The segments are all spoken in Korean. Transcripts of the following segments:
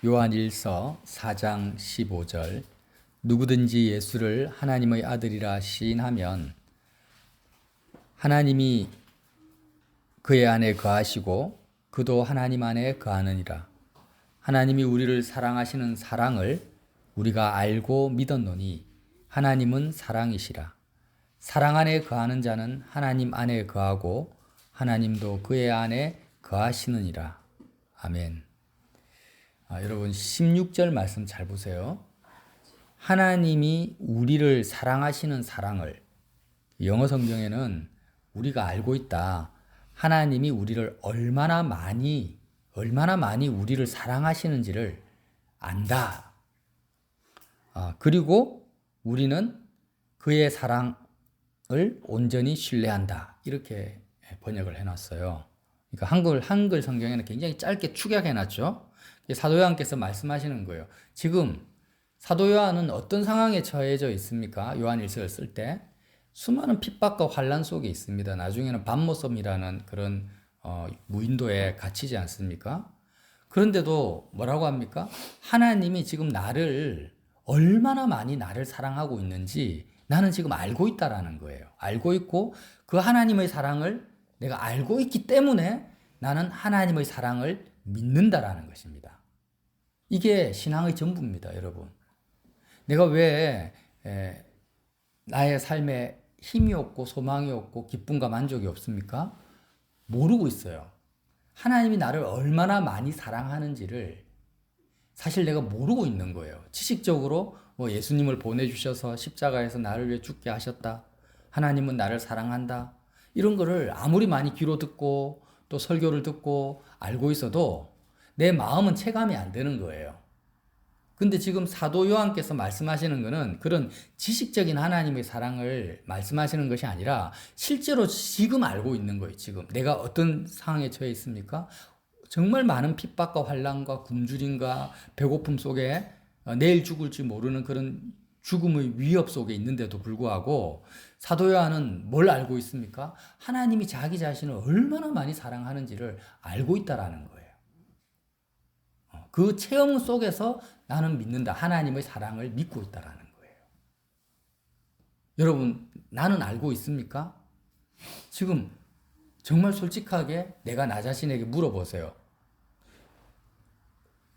요한일서 4장 15절 누구든지 예수를 하나님의 아들이라 시인하면 하나님이 그의 안에 거하시고 그도 하나님 안에 거하느니라. 하나님이 우리를 사랑하시는 사랑을 우리가 알고 믿었노니 하나님은 사랑이시라. 사랑 안에 거하는 자는 하나님 안에 거하고 하나님도 그의 안에 거하시느니라. 아멘. 여러분 16절 말씀 잘 보세요. 하나님이 우리를 사랑하시는 사랑을, 영어 성경에는 우리가 알고 있다. 하나님이 우리를 얼마나 많이 우리를 사랑하시는지를 안다. 그리고 우리는 그의 사랑을 온전히 신뢰한다. 이렇게 번역을 해놨어요. 그러니까 한글 성경에는 굉장히 짧게 축약해놨죠. 사도 요한께서 말씀하시는 거예요. 지금 사도 요한은 어떤 상황에 처해져 있습니까? 요한일서를 쓸 때 수많은 핍박과 환란 속에 있습니다. 나중에는 밤모섬이라는 그런 무인도에 갇히지 않습니까? 그런데도 뭐라고 합니까? 하나님이 지금 나를 얼마나 많이 나를 사랑하고 있는지 나는 지금 알고 있다라는 거예요. 알고 있고 그 하나님의 사랑을 내가 알고 있기 때문에 나는 하나님의 사랑을 믿는다라는 것입니다. 이게 신앙의 전부입니다, 여러분. 내가 왜 나의 삶에 힘이 없고 소망이 없고 기쁨과 만족이 없습니까? 모르고 있어요. 하나님이 나를 얼마나 많이 사랑하는지를 사실 내가 모르고 있는 거예요. 지식적으로 예수님을 보내주셔서 십자가에서 나를 위해 죽게 하셨다. 하나님은 나를 사랑한다. 이런 거를 아무리 많이 귀로 듣고 또 설교를 듣고 알고 있어도 내 마음은 체감이 안 되는 거예요. 근데 지금 사도 요한께서 말씀하시는 것은 그런 지식적인 하나님의 사랑을 말씀하시는 것이 아니라 실제로 지금 알고 있는 거예요. 지금 내가 어떤 상황에 처해 있습니까? 정말 많은 핍박과 환난과 굶주림과 배고픔 속에 내일 죽을지 모르는 그런 죽음의 위협 속에 있는데도 불구하고 사도 요한은 뭘 알고 있습니까? 하나님이 자기 자신을 얼마나 많이 사랑하는지를 알고 있다라는 거예요. 그 체험 속에서 나는 믿는다. 하나님의 사랑을 믿고 있다라는 거예요. 여러분, 나는 알고 있습니까? 지금 정말 솔직하게 내가 나 자신에게 물어보세요.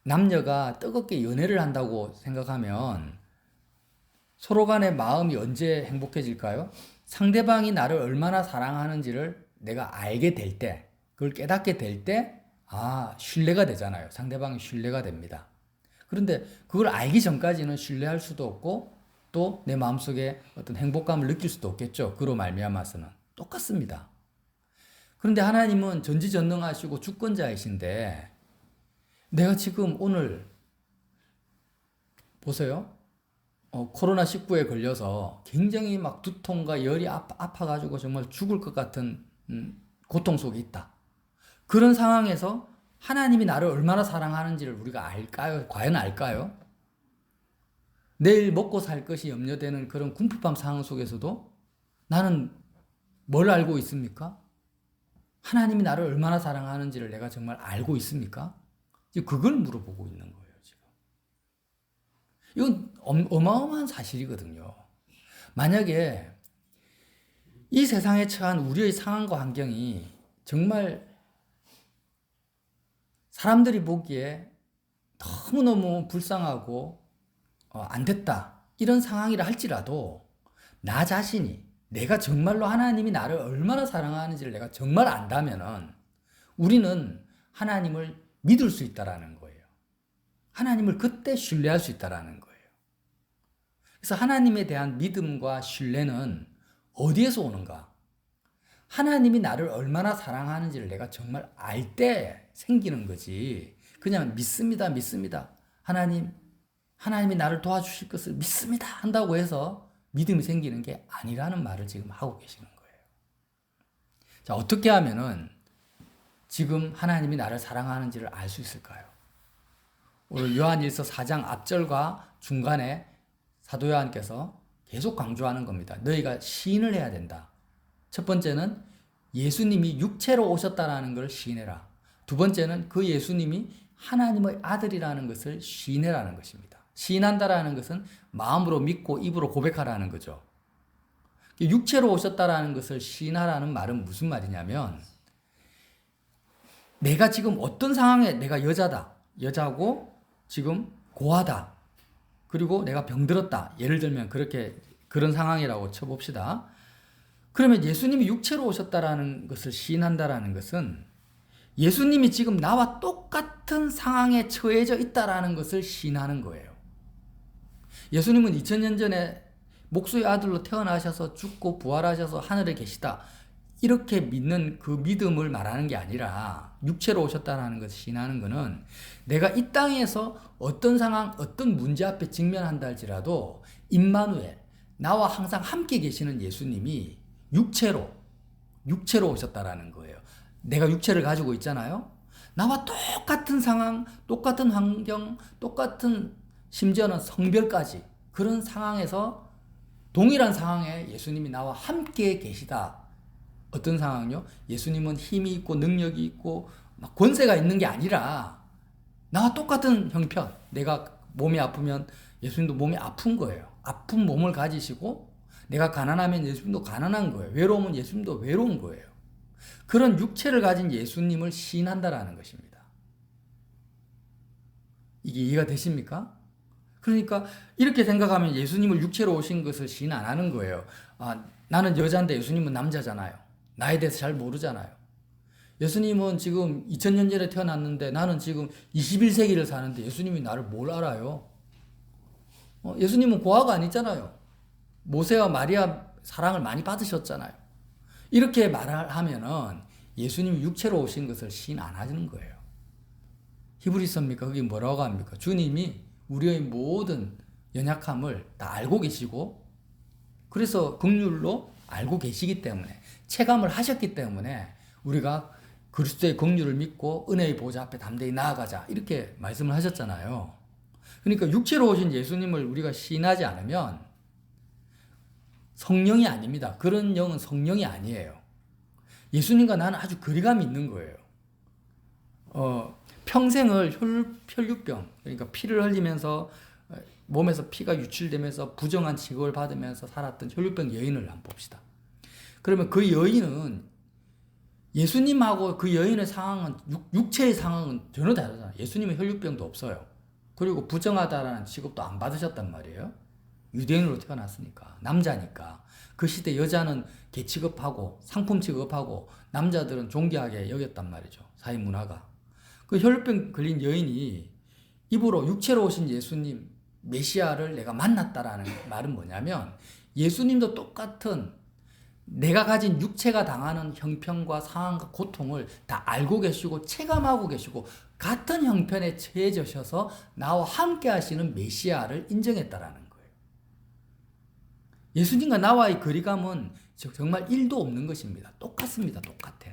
남녀가 뜨겁게 연애를 한다고 생각하면 서로 간의 마음이 언제 행복해질까요? 상대방이 나를 얼마나 사랑하는지를 내가 알게 될 때, 그걸 깨닫게 될 때, 신뢰가 되잖아요. 상대방이 신뢰가 됩니다. 그런데 그걸 알기 전까지는 신뢰할 수도 없고 또 내 마음속에 어떤 행복감을 느낄 수도 없겠죠. 그로 말미암아서는 똑같습니다. 그런데 하나님은 전지전능하시고 주권자이신데 내가 지금 오늘 보세요. 코로나19에 걸려서 굉장히 막 두통과 열이 아파가지고 정말 죽을 것 같은 고통 속에 있다. 그런 상황에서 하나님이 나를 얼마나 사랑하는지를 우리가 알까요? 과연 알까요? 내일 먹고 살 것이 염려되는 그런 궁핍한 상황 속에서도 나는 뭘 알고 있습니까? 하나님이 나를 얼마나 사랑하는지를 내가 정말 알고 있습니까? 그걸 물어보고 있는 거예요, 지금. 이건 어마어마한 사실이거든요. 만약에 이 세상에 처한 우리의 상황과 환경이 정말 사람들이 보기에 너무너무 불쌍하고 안 됐다 이런 상황이라 할지라도 나 자신이 내가 정말로 하나님이 나를 얼마나 사랑하는지를 내가 정말 안다면은 우리는 하나님을 믿을 수 있다라는 거예요. 하나님을 그때 신뢰할 수 있다라는 거예요. 그래서 하나님에 대한 믿음과 신뢰는 어디에서 오는가? 하나님이 나를 얼마나 사랑하는지를 내가 정말 알 때 생기는 거지. 그냥 믿습니다. 하나님이 나를 도와주실 것을 믿습니다. 한다고 해서 믿음이 생기는 게 아니라는 말을 지금 하고 계시는 거예요. 자, 어떻게 하면은 지금 하나님이 나를 사랑하는지를 알 수 있을까요? 오늘 요한일서 4장 앞절과 중간에 사도 요한께서 계속 강조하는 겁니다. 너희가 시인을 해야 된다. 첫 번째는 예수님이 육체로 오셨다라는 걸 시인해라. 두 번째는 그 예수님이 하나님의 아들이라는 것을 시인해라는 것입니다. 시인한다라는 것은 마음으로 믿고 입으로 고백하라는 거죠. 육체로 오셨다라는 것을 시인하라는 말은 무슨 말이냐면, 내가 지금 어떤 상황에, 내가 여자고 지금 고하다, 그리고 내가 병들었다, 예를 들면 그런 상황이라고 쳐봅시다. 그러면 예수님이 육체로 오셨다라는 것을 시인한다라는 것은 예수님이 지금 나와 똑같은 상황에 처해져 있다라는 것을 시인하는 거예요. 예수님은 2000년 전에 목수의 아들로 태어나셔서 죽고 부활하셔서 하늘에 계시다, 이렇게 믿는 그 믿음을 말하는 게 아니라, 육체로 오셨다는 것을 시인하는 것은 내가 이 땅에서 어떤 상황, 어떤 문제 앞에 직면한다 할지라도 임마누엘, 나와 항상 함께 계시는 예수님이 육체로 오셨다라는 거예요. 내가 육체를 가지고 있잖아요. 나와 똑같은 상황, 똑같은 환경, 똑같은, 심지어는 성별까지, 그런 상황에서 동일한 상황에 예수님이 나와 함께 계시다. 어떤 상황요? 예수님은 힘이 있고 능력이 있고 막 권세가 있는 게 아니라 나와 똑같은 형편, 내가 몸이 아프면 예수님도 몸이 아픈 거예요. 아픈 몸을 가지시고, 내가 가난하면 예수님도 가난한 거예요. 외로우면 예수님도 외로운 거예요. 그런 육체를 가진 예수님을 시인한다라는 것입니다. 이게 이해가 되십니까? 그러니까 이렇게 생각하면 예수님을 육체로 오신 것을 시인 안 하는 거예요. 나는 여자인데 예수님은 남자잖아요. 나에 대해서 잘 모르잖아요. 예수님은 지금 2000년 전에 태어났는데 나는 지금 21세기를 사는데 예수님이 나를 뭘 알아요? 예수님은 고아가 아니잖아요. 모세와 마리아 사랑을 많이 받으셨잖아요. 이렇게 말을 하면은 예수님이 육체로 오신 것을 시인 안 하는 거예요. 히브리서입니까? 그게 뭐라고 합니까? 주님이 우리의 모든 연약함을 다 알고 계시고, 그래서 긍휼로 알고 계시기 때문에, 체감을 하셨기 때문에 우리가 그리스도의 긍휼을 믿고 은혜의 보좌 앞에 담대히 나아가자, 이렇게 말씀을 하셨잖아요. 그러니까 육체로 오신 예수님을 우리가 시인하지 않으면 성령이 아닙니다. 그런 영은 성령이 아니에요. 예수님과 나는 아주 거리감이 있는 거예요. 평생을 혈류병, 그러니까 피를 흘리면서 몸에서 피가 유출되면서 부정한 취급을 받으면서 살았던 혈류병 여인을 한번 봅시다. 그러면 그 여인은, 예수님하고 그 여인의 상황은, 육체의 상황은 전혀 다르잖아요. 예수님은 혈류병도 없어요. 그리고 부정하다라는 취급도 안 받으셨단 말이에요. 유대인으로 태어났으니까, 남자니까. 그 시대 여자는 개 취급하고 상품 취급하고 남자들은 존귀하게 여겼단 말이죠. 사회 문화가. 그 혈류병 걸린 여인이 입으로 육체로 오신 예수님, 메시아를 내가 만났다라는 말은 뭐냐면, 예수님도 똑같은 내가 가진 육체가 당하는 형편과 상황과 고통을 다 알고 계시고 체감하고 계시고 같은 형편에 처해져셔서 나와 함께 하시는 메시아를 인정했다라는 거예요. 예수님과 나와의 거리감은 정말 1도 없는 것입니다. 똑같습니다. 똑같아.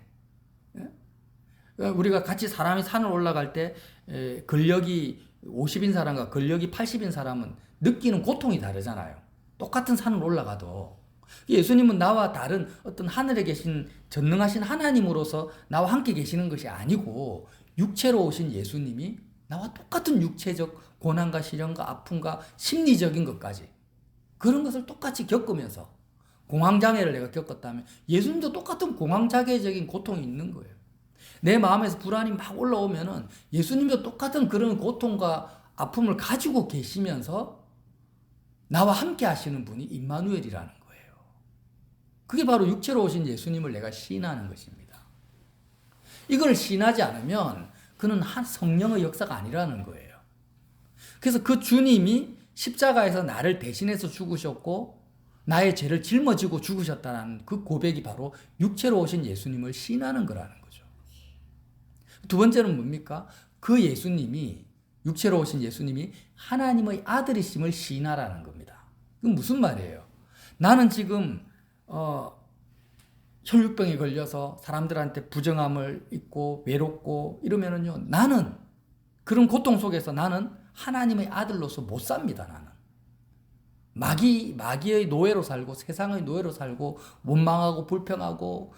우리가 같이 사람이 산을 올라갈 때 근력이 50인 사람과 근력이 80인 사람은 느끼는 고통이 다르잖아요. 똑같은 산을 올라가도. 예수님은 나와 다른 어떤 하늘에 계신 전능하신 하나님으로서 나와 함께 계시는 것이 아니고, 육체로 오신 예수님이 나와 똑같은 육체적 고난과 시련과 아픔과 심리적인 것까지, 그런 것을 똑같이 겪으면서, 공황장애를 내가 겪었다면 예수님도 똑같은 공황장애적인 고통이 있는 거예요. 내 마음에서 불안이 막 올라오면은 예수님도 똑같은 그런 고통과 아픔을 가지고 계시면서 나와 함께 하시는 분이 임마누엘이라는 거예요. 그게 바로 육체로 오신 예수님을 내가 시인하는 것입니다. 이걸 시인하지 않으면 그는 한 성령의 역사가 아니라는 거예요. 그래서 그 주님이 십자가에서 나를 대신해서 죽으셨고 나의 죄를 짊어지고 죽으셨다는 그 고백이 바로 육체로 오신 예수님을 시인하는 거라는 거죠. 두 번째는 뭡니까? 그 예수님이, 육체로 오신 예수님이 하나님의 아들이심을 시인하라는 겁니다. 그건 무슨 말이에요? 나는 지금 혈류병에 걸려서 사람들한테 부정함을 입고 외롭고 이러면은요, 나는 그런 고통 속에서 나는 하나님의 아들로서 못 삽니다. 나는 마귀의 노예로 살고 세상의 노예로 살고 원망하고 불평하고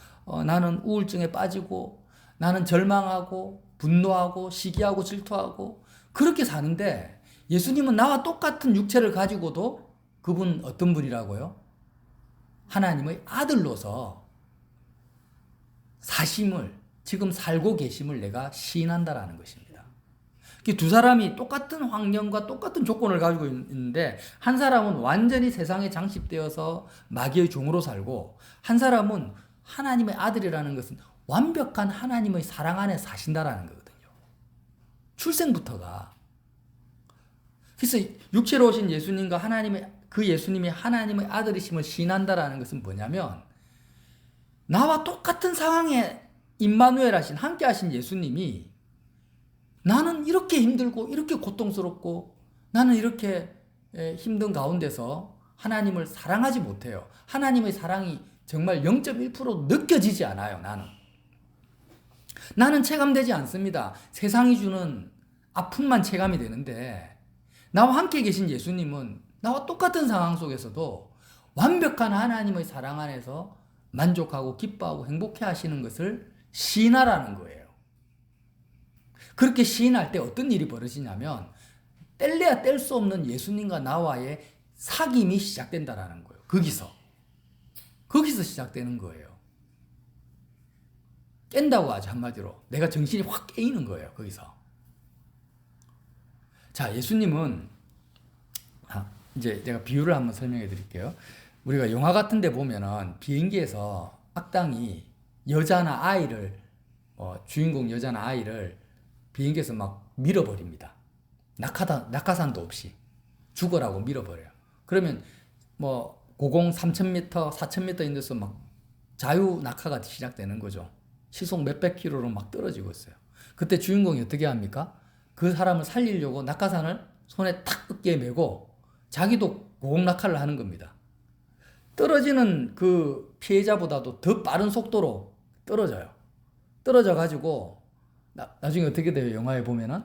나는 우울증에 빠지고 나는 절망하고 분노하고 시기하고 질투하고 그렇게 사는데 예수님은 나와 똑같은 육체를 가지고도 그분 어떤 분이라고요? 하나님의 아들로서 사심을 지금 살고 계심을 내가 시인한다라는 것입니다. 두 사람이 똑같은 환경과 똑같은 조건을 가지고 있는데 한 사람은 완전히 세상에 장식되어서 마귀의 종으로 살고 한 사람은 하나님의 아들이라는 것은 완벽한 하나님의 사랑 안에 사신다라는 거거든요. 출생부터가. 그래서 육체로 오신 예수님과 그 예수님이 하나님의 아들이심을 시인한다라는 것은 뭐냐면 나와 똑같은 상황에 임마누엘 하신 함께 하신 예수님이 나는 이렇게 힘들고 이렇게 고통스럽고 나는 이렇게 힘든 가운데서 하나님을 사랑하지 못해요. 하나님의 사랑이 정말 0.1% 느껴지지 않아요. 나는 체감되지 않습니다. 세상이 주는 아픔만 체감이 되는데 나와 함께 계신 예수님은 나와 똑같은 상황 속에서도 완벽한 하나님의 사랑 안에서 만족하고 기뻐하고 행복해 하시는 것을 시인하라는 거예요. 그렇게 시인할 때 어떤 일이 벌어지냐면 뗄래야 뗄 수 없는 예수님과 나와의 사귐이 시작된다라는 거예요. 거기서 시작되는 거예요. 깬다고 하죠. 한마디로. 내가 정신이 확 깨이는 거예요. 거기서. 자, 예수님은 이제 제가 비유를 한번 설명해 드릴게요. 우리가 영화 같은 데 보면은 비행기에서 악당이 여자나 아이를 주인공 여자나 아이를 비행기에서 막 밀어버립니다. 낙하산도 없이 죽어라고 밀어버려요. 그러면 고공 3,000m, 4,000m 있는 데서 막 자유 낙하가 시작되는 거죠. 시속 몇백 킬로로 막 떨어지고 있어요. 그때 주인공이 어떻게 합니까? 그 사람을 살리려고 낙하산을 손에 탁 어깨에 메고 자기도 고공 낙하를 하는 겁니다. 떨어지는 그 피해자보다도 더 빠른 속도로 떨어져요. 떨어져 가지고 나중에 어떻게 돼요? 영화에 보면은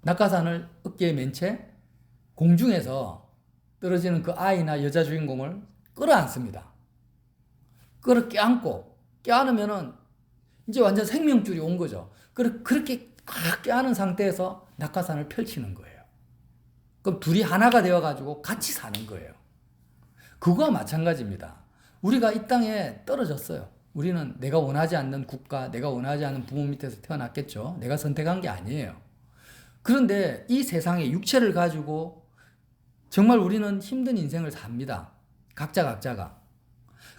낙하산을 어깨에 맨 채 공중에서 떨어지는 그 아이나 여자 주인공을 끌어안습니다. 껴안으면은 이제 완전 생명줄이 온 거죠. 그렇게 껴안은 상태에서 낙하산을 펼치는 거예요. 그럼 둘이 하나가 되어가지고 같이 사는 거예요. 그거와 마찬가지입니다. 우리가 이 땅에 떨어졌어요. 우리는 내가 원하지 않는 국가, 내가 원하지 않는 부모 밑에서 태어났겠죠. 내가 선택한 게 아니에요. 그런데 이 세상에 육체를 가지고 정말 우리는 힘든 인생을 삽니다. 각자가.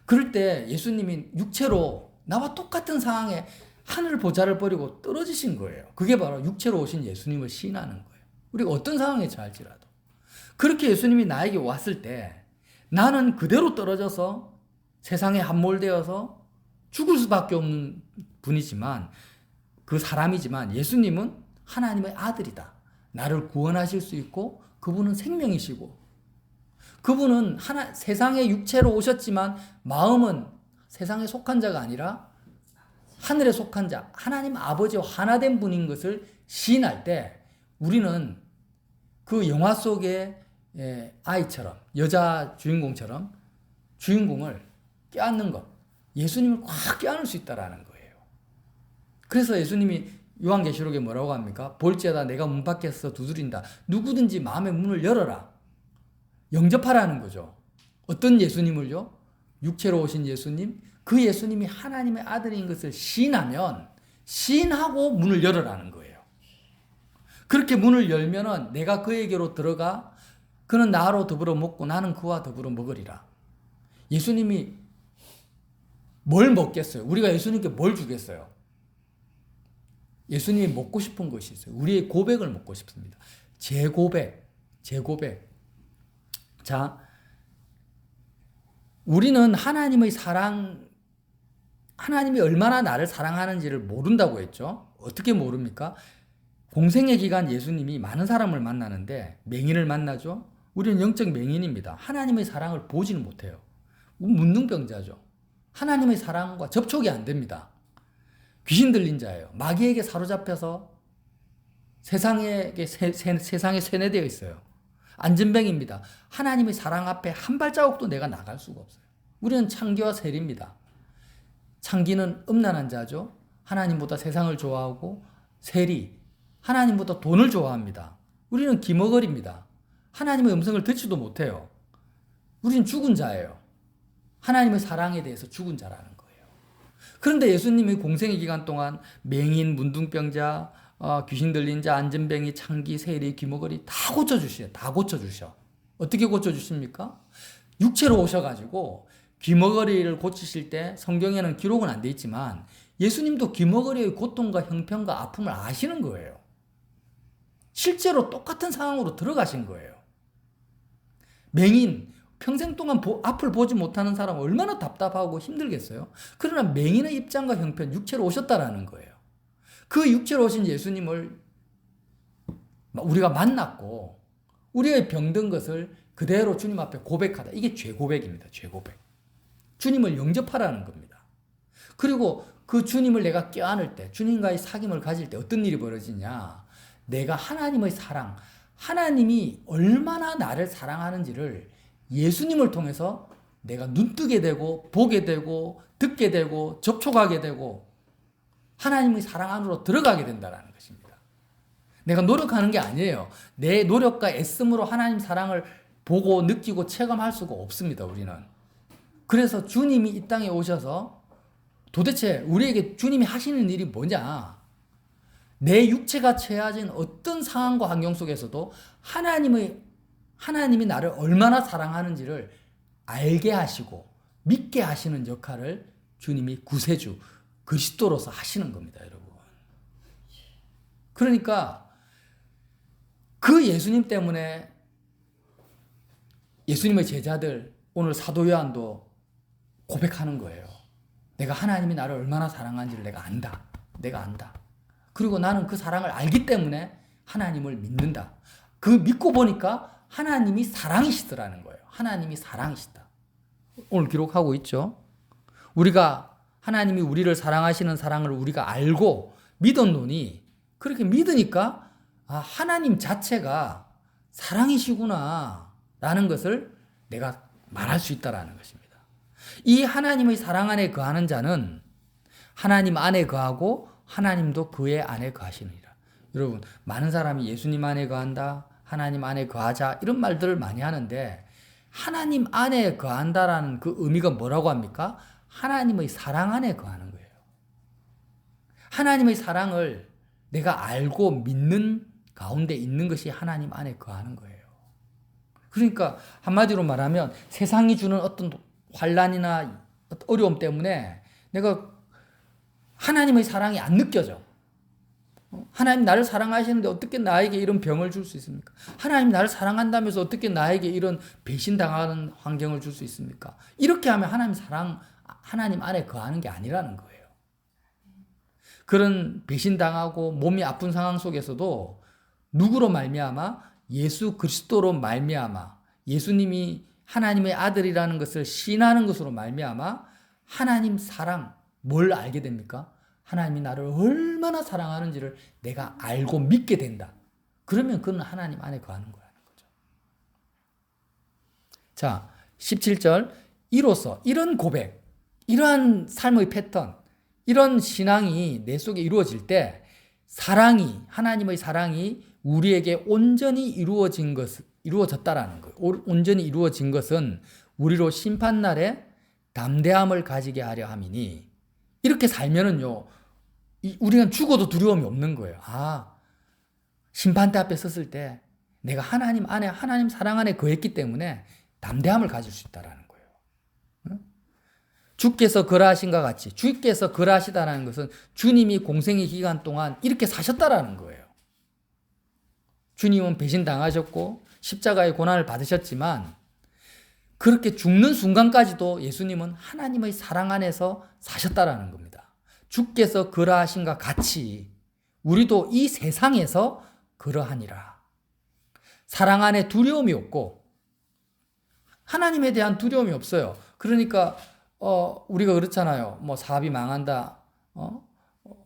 그럴 때 예수님이 육체로 나와 똑같은 상황에 하늘 보좌를 버리고 떨어지신 거예요. 그게 바로 육체로 오신 예수님을 시인하는 거예요. 우리가 어떤 상황에 처할지라도. 그렇게 예수님이 나에게 왔을 때 나는 그대로 떨어져서 세상에 함몰되어서 죽을 수밖에 없는 분이지만 그 사람이지만 예수님은 하나님의 아들이다. 나를 구원하실 수 있고 그분은 생명이시고 그분은 세상에 육체로 오셨지만 마음은 세상에 속한 자가 아니라 하늘에 속한 자, 하나님 아버지와 하나 된 분인 것을 시인할 때 우리는 그 영화 속의 아이처럼 여자 주인공처럼 주인공을 껴안는 것, 예수님을 꽉 껴안을 수 있다라는 거예요. 그래서 예수님이 요한계시록에 뭐라고 합니까? 볼지어다 내가 문 밖에서 두드린다. 누구든지 마음의 문을 열어라. 영접하라는 거죠. 어떤 예수님을요? 육체로 오신 예수님, 그 예수님이 하나님의 아들인 것을 시인하고 문을 열어라는 거예요. 그렇게 문을 열면은 내가 그에게로 들어가 그는 나로 더불어 먹고 나는 그와 더불어 먹으리라. 예수님이 뭘 먹겠어요? 우리가 예수님께 뭘 주겠어요? 예수님이 먹고 싶은 것이 있어요. 우리의 고백을 먹고 싶습니다. 제 고백. 자, 우리는 하나님의 사랑, 하나님이 얼마나 나를 사랑하는지를 모른다고 했죠. 어떻게 모릅니까? 공생의 기간 예수님이 많은 사람을 만나는데 맹인을 만나죠. 우리는 영적 맹인입니다. 하나님의 사랑을 보지는 못해요. 문둥병자죠. 하나님의 사랑과 접촉이 안 됩니다. 귀신 들린 자예요. 마귀에게 사로잡혀서 세상에 세뇌되어 있어요. 안전뱅입니다. 하나님의 사랑 앞에 한 발자국도 내가 나갈 수가 없어요. 우리는 창기와 세리입니다. 창기는 음란한 자죠. 하나님보다 세상을 좋아하고 세리, 하나님보다 돈을 좋아합니다. 우리는 기머거리입니다. 하나님의 음성을 듣지도 못해요. 우리는 죽은 자예요. 하나님의 사랑에 대해서 죽은 자라는 거예요. 그런데 예수님이 공생의 기간 동안 맹인, 문둥병자, 귀신 들린 자, 안전뱅이, 창기, 세리, 기머거리 다 고쳐주셔요. 다 고쳐주셔. 어떻게 고쳐주십니까? 육체로 오셔가지고 귀머거리를 고치실 때 성경에는 기록은 안 돼 있지만 예수님도 귀머거리의 고통과 형편과 아픔을 아시는 거예요. 실제로 똑같은 상황으로 들어가신 거예요. 맹인, 평생 동안 앞을 보지 못하는 사람 얼마나 답답하고 힘들겠어요? 그러나 맹인의 입장과 형편, 육체로 오셨다라는 거예요. 그 육체로 오신 예수님을 우리가 만났고 우리의 병든 것을 그대로 주님 앞에 고백하다. 이게 죄고백입니다. 죄고백. 주님을 영접하라는 겁니다. 그리고 그 주님을 내가 껴안을 때, 주님과의 사귐을 가질 때 어떤 일이 벌어지냐? 내가 하나님의 사랑, 하나님이 얼마나 나를 사랑하는지를 예수님을 통해서 내가 눈뜨게 되고 보게 되고 듣게 되고 접촉하게 되고 하나님의 사랑 안으로 들어가게 된다는 것입니다. 내가 노력하는 게 아니에요. 내 노력과 애씀으로 하나님 사랑을 보고 느끼고 체감할 수가 없습니다. 우리는. 그래서 주님이 이 땅에 오셔서 도대체 우리에게 주님이 하시는 일이 뭐냐? 내 육체가 처해진 어떤 상황과 환경 속에서도 하나님이 나를 얼마나 사랑하는지를 알게 하시고 믿게 하시는 역할을 주님이 구세주 그리스도로서 하시는 겁니다, 여러분. 그러니까 그 예수님 때문에 예수님의 제자들 오늘 사도 요한도 고백하는 거예요. 내가 하나님이 나를 얼마나 사랑하는지를 내가 안다. 내가 안다. 그리고 나는 그 사랑을 알기 때문에 하나님을 믿는다. 그 믿고 보니까 하나님이 사랑이시더라는 거예요. 하나님이 사랑이시다. 오늘 기록하고 있죠. 우리가 하나님이 우리를 사랑하시는 사랑을 우리가 알고 믿었노니 그렇게 믿으니까 하나님 자체가 사랑이시구나 라는 것을 내가 말할 수 있다라는 것입니다. 이 하나님의 사랑 안에 거하는 자는 하나님 안에 거하고 하나님도 그의 안에 거하시느니라. 여러분, 많은 사람이 예수님 안에 거한다, 하나님 안에 거하자 이런 말들을 많이 하는데 하나님 안에 거한다라는 그 의미가 뭐라고 합니까? 하나님의 사랑 안에 거하는 거예요. 하나님의 사랑을 내가 알고 믿는 가운데 있는 것이 하나님 안에 거하는 거예요. 그러니까 한마디로 말하면 세상이 주는 어떤 환난이나 어려움 때문에 내가 하나님의 사랑이 안 느껴져. 하나님 나를 사랑하시는데 어떻게 나에게 이런 병을 줄 수 있습니까? 하나님 나를 사랑한다면서 어떻게 나에게 이런 배신당하는 환경을 줄 수 있습니까? 이렇게 하면 하나님 안에 거하는 게 아니라는 거예요. 그런 배신당하고 몸이 아픈 상황 속에서도 누구로 말미암아? 예수 그리스도로 말미암아 예수님이 하나님의 아들이라는 것을 신하는 것으로 말미암아 하나님 사랑 뭘 알게 됩니까? 하나님이 나를 얼마나 사랑하는지를 내가 알고 믿게 된다. 그러면 그는 하나님 안에 거하는 거라는 거죠. 자, 17절 이로써 이런 고백, 이러한 삶의 패턴, 이런 신앙이 내 속에 이루어질 때 하나님의 사랑이 우리에게 온전히 이루어졌다라는 거예요. 온전히 이루어진 것은 우리로 심판날에 담대함을 가지게 하려 함이니 이렇게 살면은요, 우리가 죽어도 두려움이 없는 거예요. 심판대 앞에 섰을 때 내가 하나님 안에, 하나님 사랑 안에 거했기 때문에 담대함을 가질 수 있다라는 거예요. 주께서 그러하신과 같이, 주께서 그러하시다라는 것은 주님이 공생의 기간 동안 이렇게 사셨다라는 거예요. 주님은 배신당하셨고 십자가의 고난을 받으셨지만 그렇게 죽는 순간까지도 예수님은 하나님의 사랑 안에서 사셨다라는 겁니다. 주께서 그러하신과 같이 우리도 이 세상에서 그러하니라. 사랑 안에 두려움이 없고 하나님에 대한 두려움이 없어요. 그러니까 우리가 그렇잖아요. 뭐 사업이 망한다,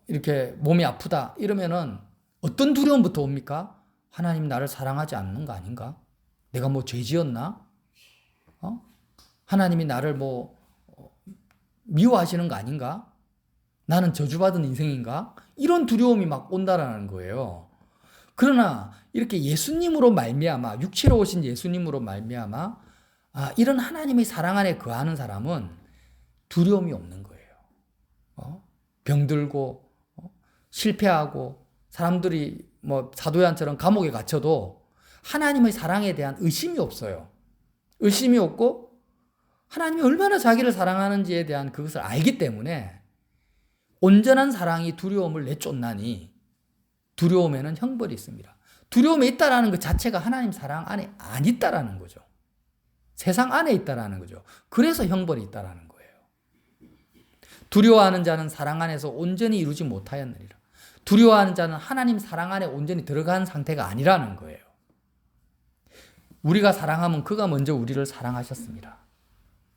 이렇게 몸이 아프다 이러면은 어떤 두려움부터 옵니까? 하나님 나를 사랑하지 않는 거 아닌가? 내가 뭐 죄 지었나? 하나님이 나를 미워하시는 거 아닌가? 나는 저주받은 인생인가? 이런 두려움이 막 온다라는 거예요. 그러나 이렇게 예수님으로 말미암아 육체로 오신 예수님으로 말미암아 이런 하나님의 사랑 안에 거하는 사람은 두려움이 없는 거예요. 병들고 실패하고 사람들이 뭐 사도 요한처럼 감옥에 갇혀도 하나님의 사랑에 대한 의심이 없어요. 의심이 없고 하나님이 얼마나 자기를 사랑하는지에 대한 그것을 알기 때문에 온전한 사랑이 두려움을 내쫓나니 두려움에는 형벌이 있습니다. 두려움에 있다라는 것 자체가 하나님 사랑 안에 안 있다라는 거죠. 세상 안에 있다라는 거죠. 그래서 형벌이 있다라는 거예요. 두려워하는 자는 사랑 안에서 온전히 이루지 못하였느니라. 두려워하는 자는 하나님 사랑 안에 온전히 들어간 상태가 아니라는 거예요. 우리가 사랑하면 그가 먼저 우리를 사랑하셨습니다.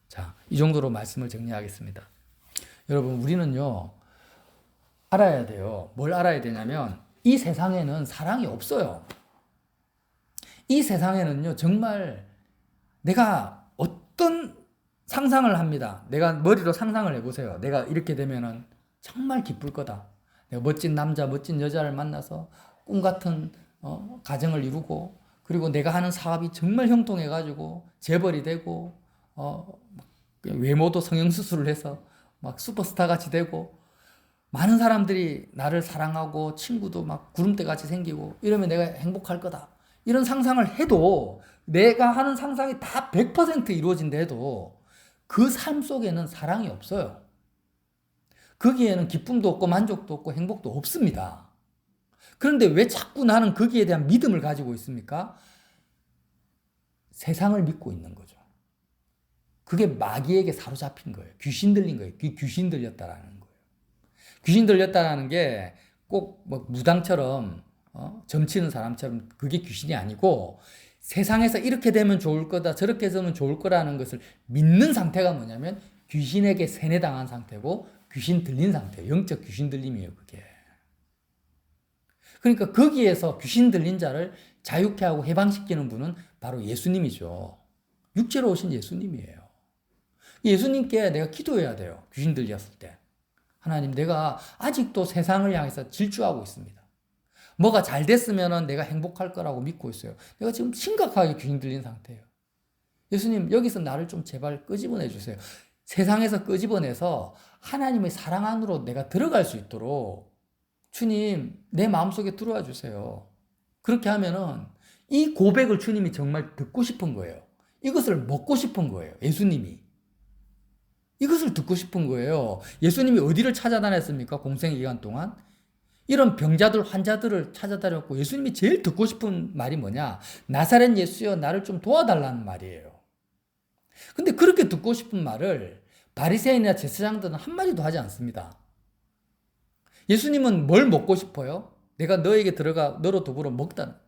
자, 이 정도로 말씀을 정리하겠습니다. 여러분, 우리는요, 알아야 돼요. 뭘 알아야 되냐면, 이 세상에는 사랑이 없어요. 이 세상에는요, 정말 내가 어떤 상상을 합니다. 내가 머리로 상상을 해보세요. 내가 이렇게 되면은 정말 기쁠 거다. 내가 멋진 남자, 멋진 여자를 만나서 꿈 같은 가정을 이루고, 그리고 내가 하는 사업이 정말 형통해가지고 재벌이 되고, 외모도 성형수술을 해서 막 슈퍼스타 같이 되고, 많은 사람들이 나를 사랑하고 친구도 막 구름대 같이 생기고 이러면 내가 행복할 거다. 이런 상상을 해도 내가 하는 상상이 다 100% 이루어진다 해도 그 삶 속에는 사랑이 없어요. 거기에는 기쁨도 없고 만족도 없고 행복도 없습니다. 그런데 왜 자꾸 나는 거기에 대한 믿음을 가지고 있습니까? 세상을 믿고 있는 거죠. 그게 마귀에게 사로잡힌 거예요. 귀신 들린 거예요. 귀신 들렸다라는 거예요. 귀신 들렸다라는 게 꼭 뭐 무당처럼 점치는 사람처럼 그게 귀신이 아니고 세상에서 이렇게 되면 좋을 거다 저렇게 되면 좋을 거라는 것을 믿는 상태가 뭐냐면 귀신에게 세뇌당한 상태고 귀신 들린 상태예요. 영적 귀신 들림이에요. 그게. 그러니까 거기에서 귀신 들린 자를 자유케 하고 해방시키는 분은 바로 예수님이죠. 육체로 오신 예수님이에요. 예수님께 내가 기도해야 돼요. 귀신 들렸을 때. 하나님, 내가 아직도 세상을 향해서 질주하고 있습니다. 뭐가 잘 됐으면 내가 행복할 거라고 믿고 있어요. 내가 지금 심각하게 귀신 들린 상태예요. 예수님, 여기서 나를 좀 제발 끄집어내 주세요. 세상에서 끄집어내서 하나님의 사랑 안으로 내가 들어갈 수 있도록 주님, 내 마음속에 들어와 주세요. 그렇게 하면은 이 고백을 주님이 정말 듣고 싶은 거예요. 이것을 먹고 싶은 거예요. 예수님이. 이것을 듣고 싶은 거예요. 예수님이 어디를 찾아다녔습니까? 공생의 기간 동안. 이런 병자들, 환자들을 찾아다녔고 예수님이 제일 듣고 싶은 말이 뭐냐? 나사렛 예수여 나를 좀 도와달라는 말이에요. 근데 그렇게 듣고 싶은 말을 바리새인이나 제사장들은 한마디도 하지 않습니다. 예수님은 뭘 먹고 싶어요? 내가 너에게 들어가 너로 더불어 먹다.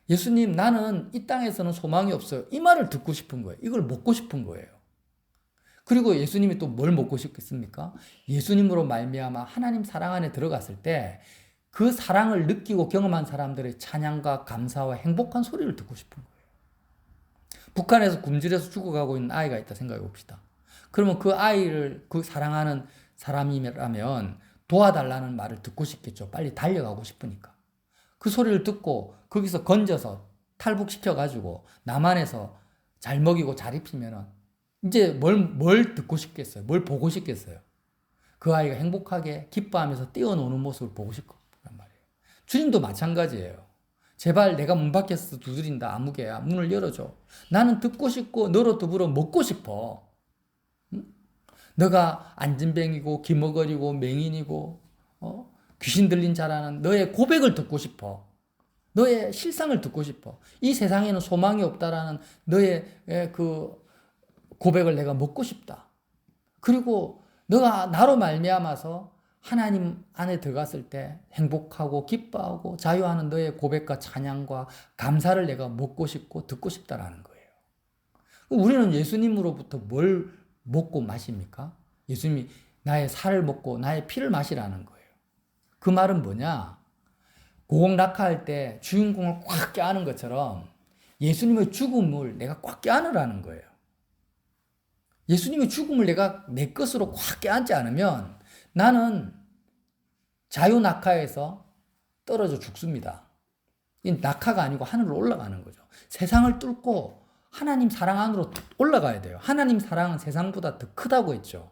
예수님, 나는 이 땅에서는 소망이 없어요. 이 말을 듣고 싶은 거예요. 이걸 먹고 싶은 거예요. 그리고 예수님이 또 뭘 먹고 싶겠습니까? 예수님으로 말미암아 하나님 사랑 안에 들어갔을 때 그 사랑을 느끼고 경험한 사람들의 찬양과 감사와 행복한 소리를 듣고 싶은 거예요. 북한에서 굶주려서 죽어가고 있는 아이가 있다 생각해 봅시다. 그러면 그 아이를 그 사랑하는 사람이라면 도와달라는 말을 듣고 싶겠죠. 빨리 달려가고 싶으니까. 그 소리를 듣고 거기서 건져서 탈북시켜가지고 남한에서 잘 먹이고 잘 입히면은 이제 뭘 듣고 싶겠어요? 뭘 보고 싶겠어요? 그 아이가 행복하게 기뻐하면서 뛰어노는 모습을 보고 싶단 말이에요. 주님도 마찬가지예요. 제발 내가 문 밖에서 두드린다. 아무개야. 문을 열어줘. 나는 듣고 싶고 너로 더불어 먹고 싶어. 응? 너가 안진뱅이고 기머거리고 맹인이고 귀신 들린 자라는 너의 고백을 듣고 싶어. 너의 실상을 듣고 싶어. 이 세상에는 소망이 없다라는 너의 그 고백을 내가 먹고 싶다. 그리고 너가 나로 말미암아서 하나님 안에 들어갔을 때 행복하고 기뻐하고 자유하는 너의 고백과 찬양과 감사를 내가 먹고 싶고 듣고 싶다라는 거예요. 우리는 예수님으로부터 뭘 먹고 마십니까? 예수님이 나의 살을 먹고 나의 피를 마시라는 거예요. 그 말은 뭐냐? 고공낙하할 때 주인공을 꽉 껴안은 것처럼 예수님의 죽음을 내가 꽉 껴안으라는 거예요. 예수님의 죽음을 내가 내 것으로 꽉 껴안지 않으면 나는 자유낙하에서 떨어져 죽습니다. 이 낙하가 아니고 하늘로 올라가는 거죠. 세상을 뚫고 하나님 사랑 안으로 올라가야 돼요. 하나님 사랑은 세상보다 더 크다고 했죠.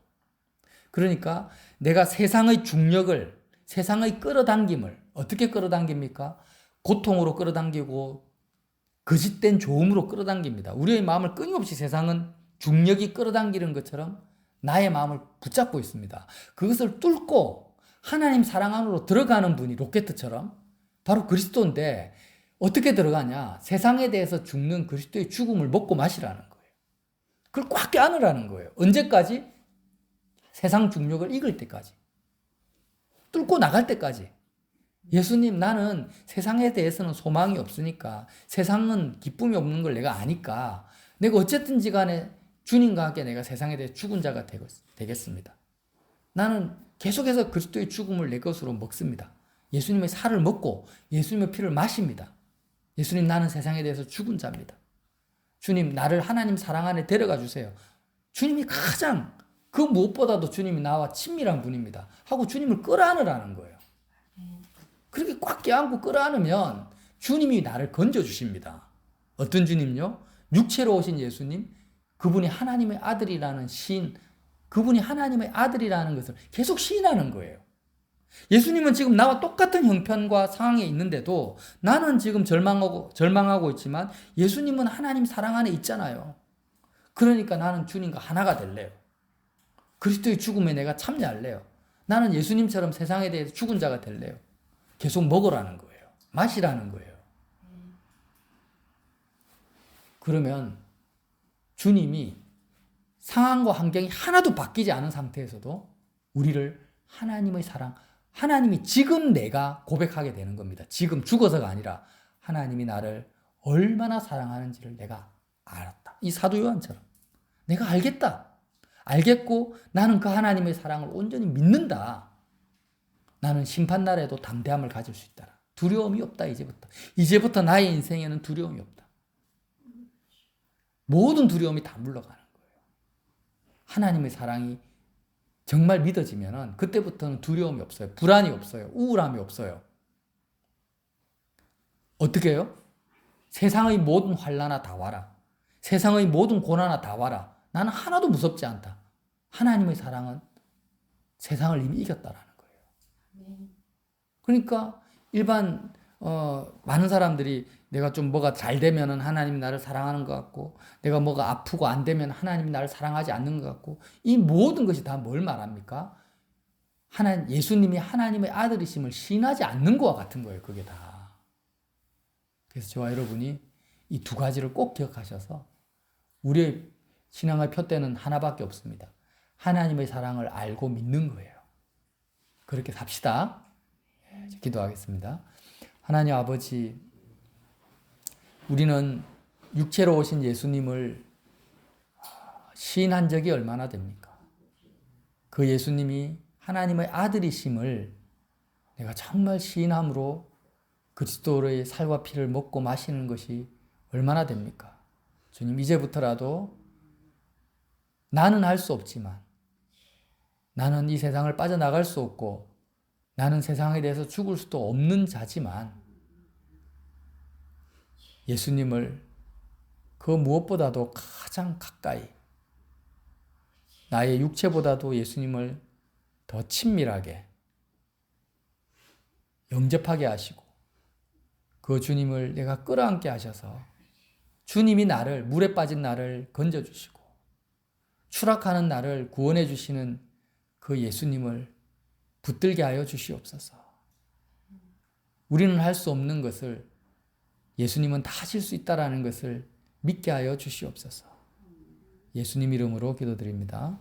그러니까 내가 세상의 중력을, 세상의 끌어당김을 어떻게 끌어당깁니까? 고통으로 끌어당기고 거짓된 조음으로 끌어당깁니다. 우리의 마음을 끊임없이 세상은 중력이 끌어당기는 것처럼 나의 마음을 붙잡고 있습니다. 그것을 뚫고 하나님 사랑 안으로 들어가는 분이 로켓처럼 바로 그리스도인데 어떻게 들어가냐? 세상에 대해서 죽는 그리스도의 죽음을 먹고 마시라는 거예요. 그걸 꽉 껴안으라는 거예요. 언제까지? 세상 중력을 이길 때까지. 뚫고 나갈 때까지. 예수님, 나는 세상에 대해서는 소망이 없으니까, 세상은 기쁨이 없는 걸 내가 아니까 내가 어쨌든지 간에 주님과 함께 내가 세상에 대해 죽은 자가 되겠습니다. 나는 계속해서 그리스도의 죽음을 내 것으로 먹습니다. 예수님의 살을 먹고 예수님의 피를 마십니다. 예수님, 나는 세상에 대해서 죽은 자입니다. 주님, 나를 하나님 사랑 안에 데려가 주세요. 주님이 가장 그 무엇보다도 주님이 나와 친밀한 분입니다. 하고 주님을 끌어안으라는 거예요. 그렇게 꽉 껴안고 끌어안으면 주님이 나를 건져주십니다. 어떤 주님요? 육체로 오신 예수님, 그분이 하나님의 아들이라는 시인, 그분이 하나님의 아들이라는 것을 계속 시인하는 거예요. 예수님은 지금 나와 똑같은 형편과 상황에 있는데도 나는 지금 절망하고 있지만 예수님은 하나님 사랑 안에 있잖아요. 그러니까 나는 주님과 하나가 될래요. 그리스도의 죽음에 내가 참여할래요. 나는 예수님처럼 세상에 대해서 죽은 자가 될래요. 계속 먹으라는 거예요. 마시라는 거예요. 그러면 주님이 상황과 환경이 하나도 바뀌지 않은 상태에서도 우리를 하나님의 사랑, 하나님이 지금 내가 고백하게 되는 겁니다. 지금 죽어서가 아니라 하나님이 나를 얼마나 사랑하는지를 내가 알았다. 이 사도 요한처럼 내가 알겠다. 알겠고 나는 그 하나님의 사랑을 온전히 믿는다. 나는 심판날에도 담대함을 가질 수 있다. 두려움이 없다. 이제부터 나의 인생에는 두려움이 없다. 모든 두려움이 다 물러가는 거예요. 하나님의 사랑이 정말 믿어지면은 그때부터는 두려움이 없어요. 불안이 없어요. 우울함이 없어요. 어떻게 해요? 세상의 모든 환난아 다 와라. 세상의 모든 고난아 다 와라. 나는 하나도 무섭지 않다. 하나님의 사랑은 세상을 이미 이겼다라는 거예요. 그러니까 일반 많은 사람들이 내가 좀 뭐가 잘 되면은 하나님이 나를 사랑하는 것 같고 내가 뭐가 아프고 안 되면 하나님이 나를 사랑하지 않는 것 같고 이 모든 것이 다 뭘 말합니까? 예수님이 하나님의 아들이심을 시인하지 않는 것과 같은 거예요. 그게 다. 그래서 저와 여러분이 이 두 가지를 꼭 기억하셔서 우리의 신앙의 표대는 하나밖에 없습니다. 하나님의 사랑을 알고 믿는 거예요. 그렇게 삽시다. 기도하겠습니다. 하나님 아버지, 우리는 육체로 오신 예수님을 시인한 적이 얼마나 됩니까? 그 예수님이 하나님의 아들이심을 내가 정말 시인함으로 그리스도의 살과 피를 먹고 마시는 것이 얼마나 됩니까? 주님, 이제부터라도 나는 할 수 없지만 나는 이 세상을 빠져나갈 수 없고 나는 세상에 대해서 죽을 수도 없는 자지만 예수님을 그 무엇보다도 가장 가까이 나의 육체보다도 예수님을 더 친밀하게 영접하게 하시고 그 주님을 내가 끌어안게 하셔서 주님이 물에 빠진 나를 건져주시고 추락하는 나를 구원해 주시는 그 예수님을 붙들게 하여 주시옵소서. 우리는 할 수 없는 것을 예수님은 다 하실 수 있다라는 것을 믿게 하여 주시옵소서. 예수님 이름으로 기도드립니다.